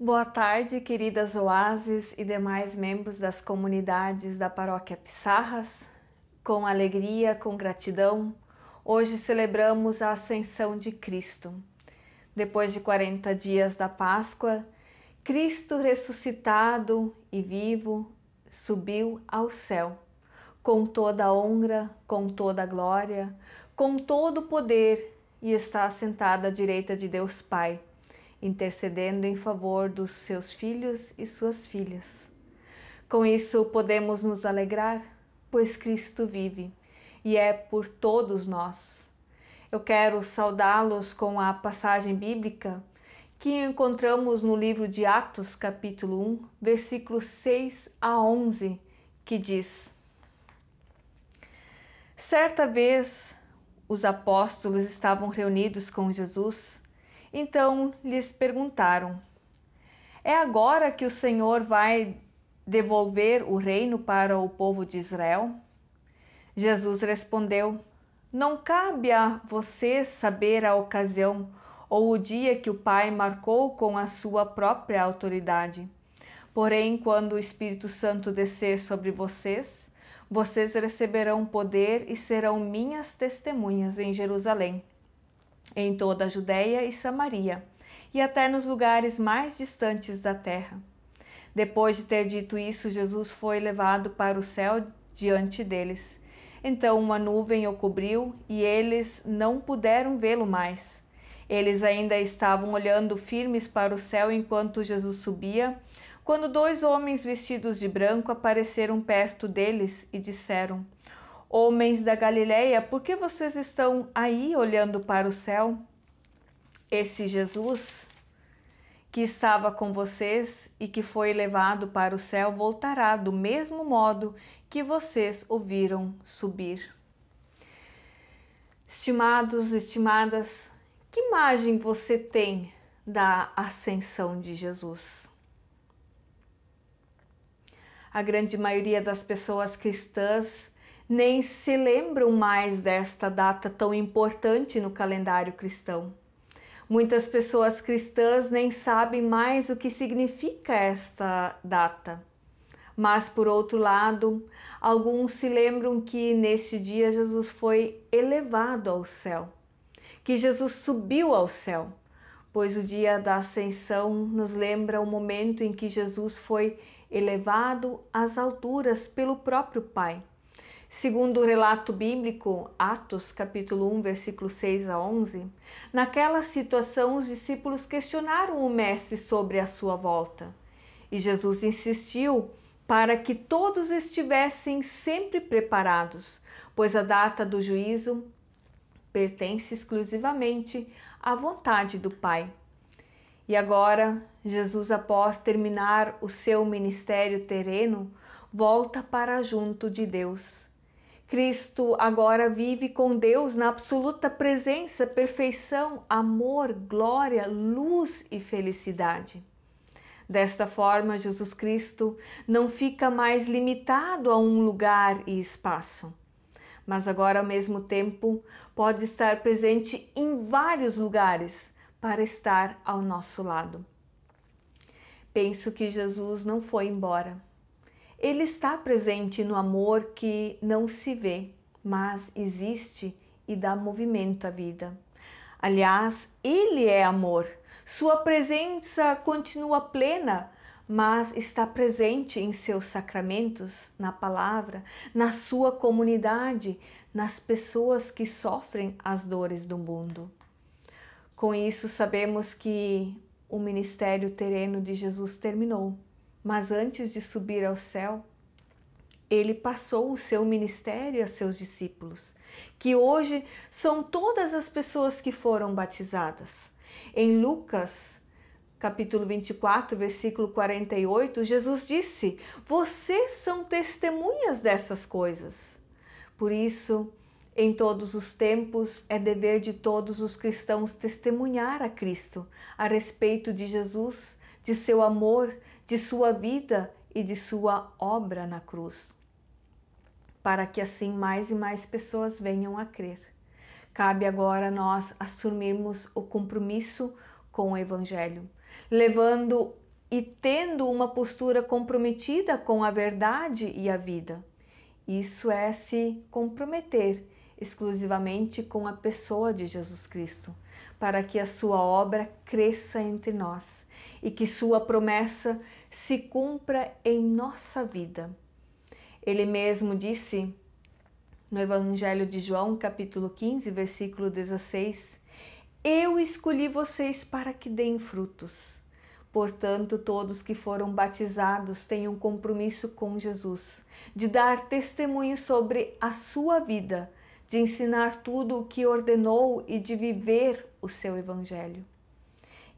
Boa tarde, queridas oásis e demais membros das comunidades da Paróquia Pissarras. Com alegria, com gratidão, hoje celebramos a Ascensão de Cristo. Depois de 40 dias da Páscoa, Cristo ressuscitado e vivo subiu ao céu, com toda a honra, com toda a glória, com todo o poder, e está assentado à direita de Deus Pai, intercedendo em favor dos seus filhos e suas filhas. Com isso podemos nos alegrar, pois Cristo vive e é por todos nós. Eu quero saudá-los com a passagem bíblica que encontramos no livro de Atos, capítulo 1, versículos 6 a 11, que diz: Certa vez os apóstolos estavam reunidos com Jesus. Então lhes perguntaram: É agora que o Senhor vai devolver o reino para o povo de Israel? Jesus respondeu: Não cabe a vocês saber a ocasião ou o dia que o Pai marcou com a sua própria autoridade. Porém, quando o Espírito Santo descer sobre vocês, vocês receberão poder e serão minhas testemunhas em Jerusalém, em toda a Judéia e Samaria, e até nos lugares mais distantes da terra. Depois de ter dito isso, Jesus foi levado para o céu diante deles. Então uma nuvem o cobriu e eles não puderam vê-lo mais. Eles ainda estavam olhando firmes para o céu enquanto Jesus subia, quando dois homens vestidos de branco apareceram perto deles e disseram: Homens da Galileia, por que vocês estão aí olhando para o céu? Esse Jesus que estava com vocês e que foi levado para o céu voltará do mesmo modo que vocês o viram subir. Estimados, estimadas, que imagem você tem da ascensão de Jesus? A grande maioria das pessoas cristãs nem se lembram mais desta data tão importante no calendário cristão. Muitas pessoas cristãs nem sabem mais o que significa esta data. Mas, por outro lado, alguns se lembram que neste dia Jesus foi elevado ao céu, que Jesus subiu ao céu, pois o dia da ascensão nos lembra o momento em que Jesus foi elevado às alturas pelo próprio Pai. Segundo o relato bíblico, Atos, capítulo 1, versículos 6 a 11, naquela situação os discípulos questionaram o Mestre sobre a sua volta. E Jesus insistiu para que todos estivessem sempre preparados, pois a data do juízo pertence exclusivamente à vontade do Pai. E agora, Jesus, após terminar o seu ministério terreno, volta para junto de Deus. Cristo agora vive com Deus na absoluta presença, perfeição, amor, glória, luz e felicidade. Desta forma, Jesus Cristo não fica mais limitado a um lugar e espaço, mas agora, ao mesmo tempo, pode estar presente em vários lugares para estar ao nosso lado. Penso que Jesus não foi embora. Ele está presente no amor que não se vê, mas existe e dá movimento à vida. Aliás, Ele é amor. Sua presença continua plena, mas está presente em seus sacramentos, na palavra, na sua comunidade, nas pessoas que sofrem as dores do mundo. Com isso, sabemos que o ministério terreno de Jesus terminou. Mas antes de subir ao céu, ele passou o seu ministério a seus discípulos, que hoje são todas as pessoas que foram batizadas. Em Lucas, capítulo 24, versículo 48, Jesus disse: Vocês são testemunhas dessas coisas. Por isso, em todos os tempos, é dever de todos os cristãos testemunhar a Cristo a respeito de Jesus, de seu amor, de sua vida e de sua obra na cruz, para que assim mais e mais pessoas venham a crer. Cabe agora a nós assumirmos o compromisso com o Evangelho, levando e tendo uma postura comprometida com a verdade e a vida. Isso é se comprometer exclusivamente com a pessoa de Jesus Cristo, para que a sua obra cresça entre nós e que sua promessa se cumpra em nossa vida. Ele mesmo disse no Evangelho de João, capítulo 15, versículo 16: Eu escolhi vocês para que deem frutos. Portanto, todos que foram batizados têm um compromisso com Jesus, de dar testemunho sobre a sua vida, de ensinar tudo o que ordenou e de viver o seu Evangelho.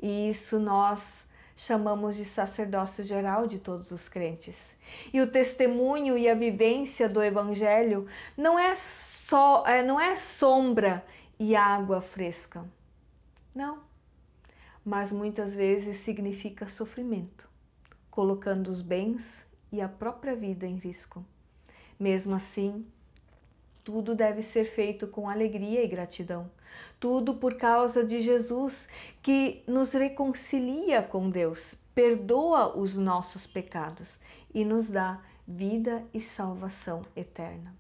E isso nós chamamos de sacerdócio geral de todos os crentes. E o testemunho e a vivência do Evangelho não é sombra e água fresca. Não. Mas muitas vezes significa sofrimento, colocando os bens e a própria vida em risco. Mesmo assim, tudo deve ser feito com alegria e gratidão. Tudo por causa de Jesus, que nos reconcilia com Deus, perdoa os nossos pecados e nos dá vida e salvação eterna.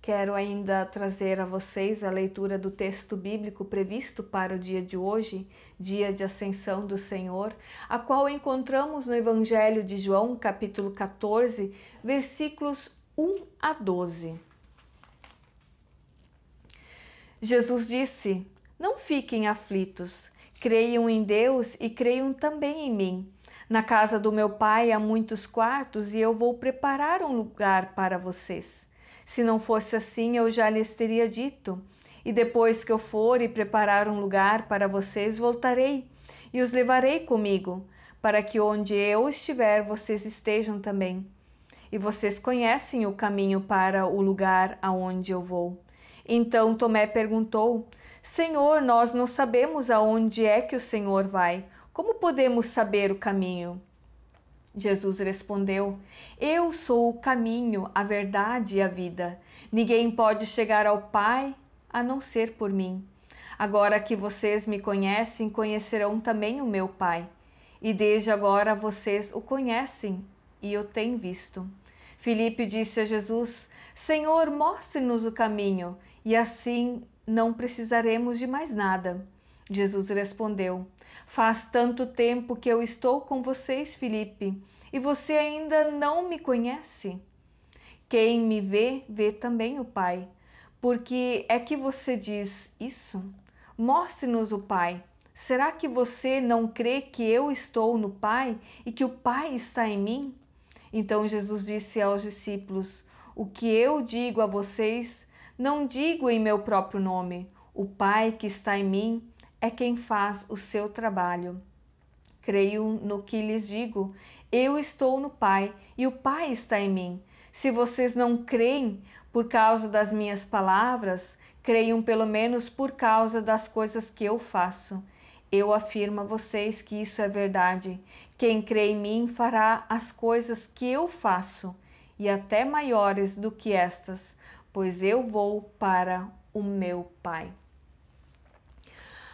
Quero ainda trazer a vocês a leitura do texto bíblico previsto para o dia de hoje, dia de Ascensão do Senhor, a qual encontramos no Evangelho de João, capítulo 14, versículos 1 a 12. Jesus disse: Não fiquem aflitos, creiam em Deus e creiam também em mim. Na casa do meu Pai há muitos quartos e eu vou preparar um lugar para vocês. Se não fosse assim, eu já lhes teria dito. E depois que eu for e preparar um lugar para vocês, voltarei e os levarei comigo, para que onde eu estiver, vocês estejam também. E vocês conhecem o caminho para o lugar aonde eu vou. Então Tomé perguntou: Senhor, nós não sabemos aonde é que o Senhor vai. Como podemos saber o caminho? Jesus respondeu: Eu sou o caminho, a verdade e a vida. Ninguém pode chegar ao Pai a não ser por mim. Agora que vocês me conhecem, conhecerão também o meu Pai. E desde agora vocês o conhecem e o têm visto. Filipe disse a Jesus: Senhor, mostre-nos o caminho, e assim não precisaremos de mais nada. Jesus respondeu: Faz tanto tempo que eu estou com vocês, Filipe, e você ainda não me conhece? Quem me vê, vê também o Pai. Por que é que você diz isso? Mostre-nos o Pai. Será que você não crê que eu estou no Pai e que o Pai está em mim? Então Jesus disse aos discípulos: O que eu digo a vocês, não digo em meu próprio nome. O Pai que está em mim é quem faz o seu trabalho. Creio no que lhes digo. Eu estou no Pai e o Pai está em mim. Se vocês não creem por causa das minhas palavras, creiam pelo menos por causa das coisas que eu faço. Eu afirmo a vocês que isso é verdade. Quem crê em mim fará as coisas que eu faço, e até maiores do que estas, pois eu vou para o meu Pai.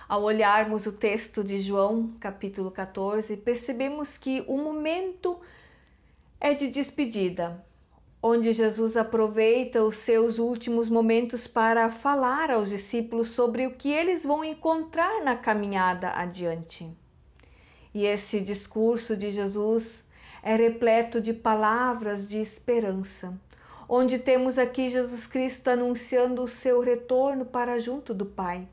Ao olharmos o texto de João, capítulo 14, percebemos que o momento é de despedida, onde Jesus aproveita os seus últimos momentos para falar aos discípulos sobre o que eles vão encontrar na caminhada adiante. E esse discurso de Jesus é repleto de palavras de esperança, onde temos aqui Jesus Cristo anunciando o seu retorno para junto do Pai.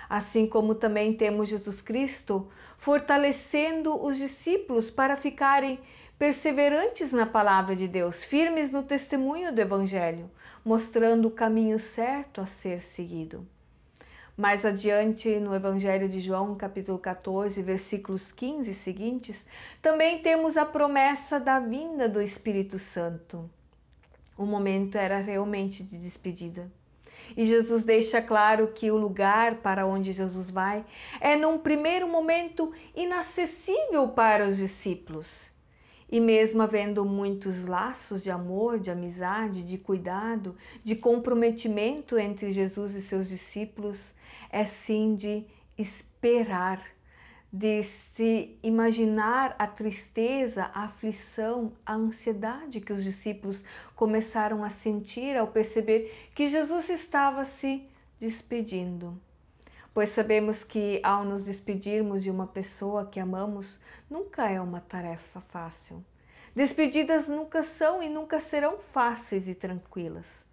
Assim como também temos Jesus Cristo fortalecendo os discípulos para ficarem perseverantes na palavra de Deus, firmes no testemunho do Evangelho, mostrando o caminho certo a ser seguido. Mais adiante, no Evangelho de João, capítulo 14, versículos 15 e seguintes, também temos a promessa da vinda do Espírito Santo. O momento era realmente de despedida. E Jesus deixa claro que o lugar para onde Jesus vai é, num primeiro momento, inacessível para os discípulos. E mesmo havendo muitos laços de amor, de amizade, de cuidado, de comprometimento entre Jesus e seus discípulos, é sim de esperar de se imaginar a tristeza, a aflição, a ansiedade que os discípulos começaram a sentir ao perceber que Jesus estava se despedindo. Pois sabemos que ao nos despedirmos de uma pessoa que amamos, nunca é uma tarefa fácil. Despedidas nunca são e nunca serão fáceis e tranquilas.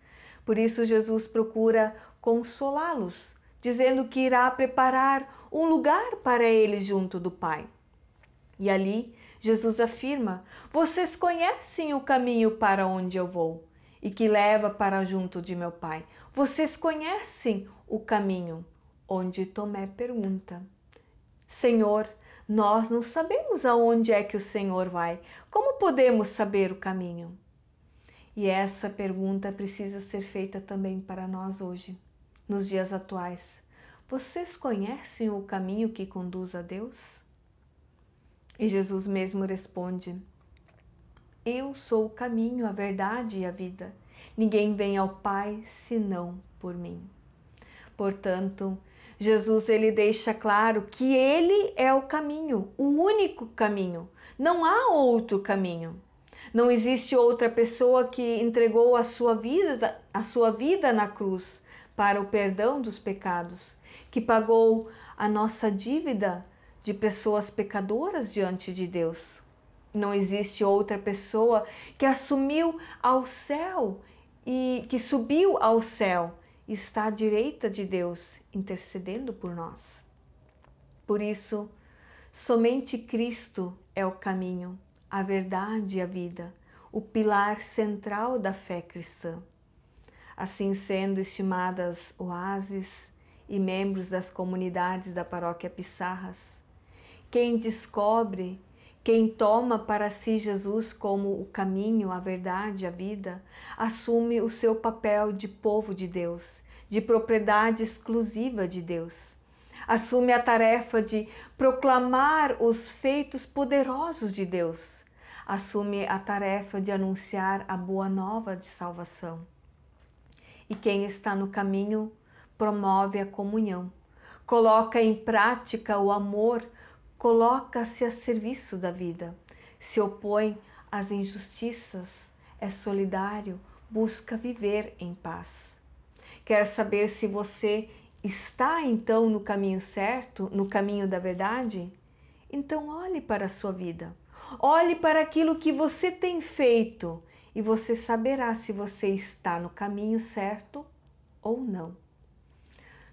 Por isso Jesus procura consolá-los, dizendo que irá preparar um lugar para eles junto do Pai. E ali Jesus afirma: vocês conhecem o caminho para onde eu vou e que leva para junto de meu Pai. Vocês conhecem o caminho. Onde Tomé pergunta: Senhor, nós não sabemos aonde é que o Senhor vai. Como podemos saber o caminho? E essa pergunta precisa ser feita também para nós hoje, nos dias atuais. Vocês conhecem o caminho que conduz a Deus? E Jesus mesmo responde: eu sou o caminho, a verdade e a vida. Ninguém vem ao Pai senão por mim. Portanto, Jesus ele deixa claro que ele é o caminho, o único caminho. Não há outro caminho. Não existe outra pessoa que entregou a sua vida na cruz para o perdão dos pecados, que pagou a nossa dívida de pessoas pecadoras diante de Deus. Não existe outra pessoa que assumiu ao céu e que subiu ao céu e está à direita de Deus, intercedendo por nós. Por isso, somente Cristo é o caminho, a verdade e a vida, o pilar central da fé cristã. Assim sendo, estimadas oásis e membros das comunidades da Paróquia Pissarras, quem descobre, quem toma para si Jesus como o caminho, a verdade, a vida, assume o seu papel de povo de Deus, de propriedade exclusiva de Deus. Assume a tarefa de proclamar os feitos poderosos de Deus. Assume a tarefa de anunciar a boa nova de salvação. E quem está no caminho promove a comunhão, coloca em prática o amor, coloca-se a serviço da vida, se opõe às injustiças, é solidário, busca viver em paz. Quer saber se você está então no caminho certo, no caminho da verdade? Então olhe para a sua vida, olhe para aquilo que você tem feito e você saberá se você está no caminho certo ou não.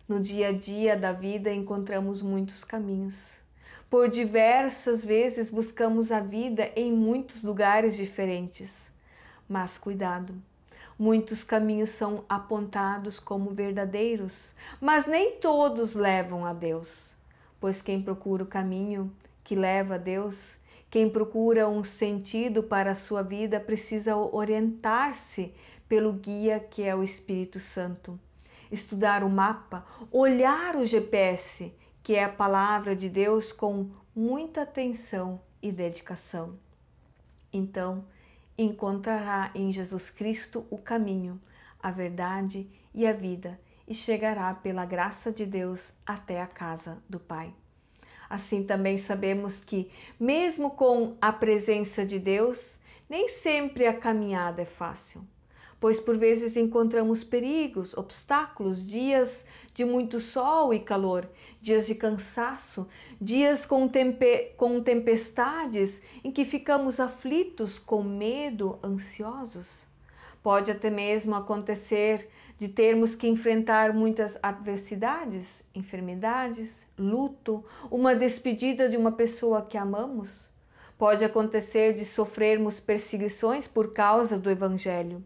No dia a dia da vida encontramos muitos caminhos. Por diversas vezes buscamos a vida em muitos lugares diferentes. Mas cuidado, muitos caminhos são apontados como verdadeiros, mas nem todos levam a Deus. Pois quem procura o caminho que leva a Deus, quem procura um sentido para a sua vida, precisa orientar-se pelo guia que é o Espírito Santo. Estudar o mapa, olhar o GPS, que é a palavra de Deus, com muita atenção e dedicação. Então, encontrará em Jesus Cristo o caminho, a verdade e a vida e chegará pela graça de Deus até a casa do Pai. Assim também sabemos que, mesmo com a presença de Deus, nem sempre a caminhada é fácil, pois por vezes encontramos perigos, obstáculos, dias de muito sol e calor, dias de cansaço, dias com tempestades em que ficamos aflitos, com medo, ansiosos. Pode até mesmo acontecer de termos que enfrentar muitas adversidades, enfermidades, luto, uma despedida de uma pessoa que amamos. Pode acontecer de sofrermos perseguições por causa do Evangelho.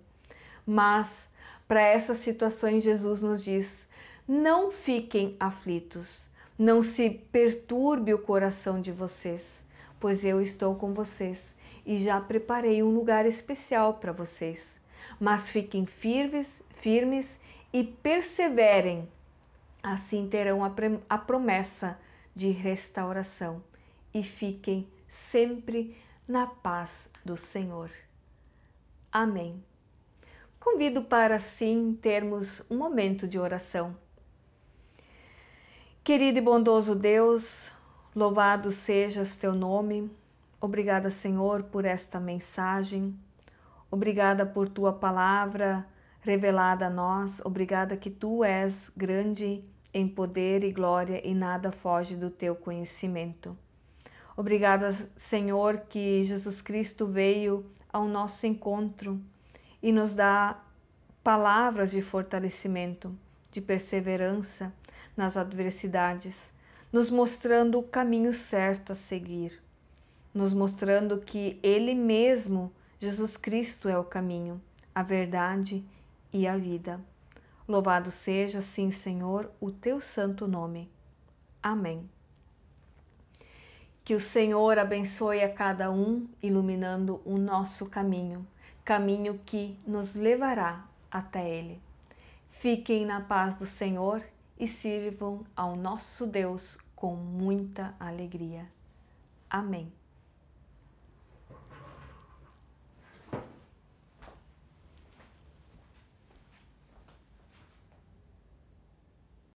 Mas, para essas situações, Jesus nos diz: não fiquem aflitos, não se perturbe o coração de vocês, pois eu estou com vocês e já preparei um lugar especial para vocês. Mas fiquem firmes e perseverem, assim terão a promessa de restauração e fiquem sempre na paz do Senhor. Amém. Convido para assim termos um momento de oração. Querido e bondoso Deus, Louvado sejas teu nome. Obrigada, Senhor, por esta mensagem. Obrigada por tua palavra revelada a nós. Obrigada que tu és grande em poder e glória e nada foge do teu conhecimento. Obrigada, Senhor, que Jesus Cristo veio ao nosso encontro e nos dá palavras de fortalecimento, de perseverança nas adversidades, nos mostrando o caminho certo a seguir, nos mostrando que Ele mesmo, Jesus Cristo, é o caminho, a verdade e a vida. Louvado seja, sim, Senhor, o teu santo nome. Amém. Que o Senhor abençoe a cada um, iluminando o nosso caminho, caminho que nos levará até Ele. Fiquem na paz do Senhor e sirvam ao nosso Deus com muita alegria. Amém.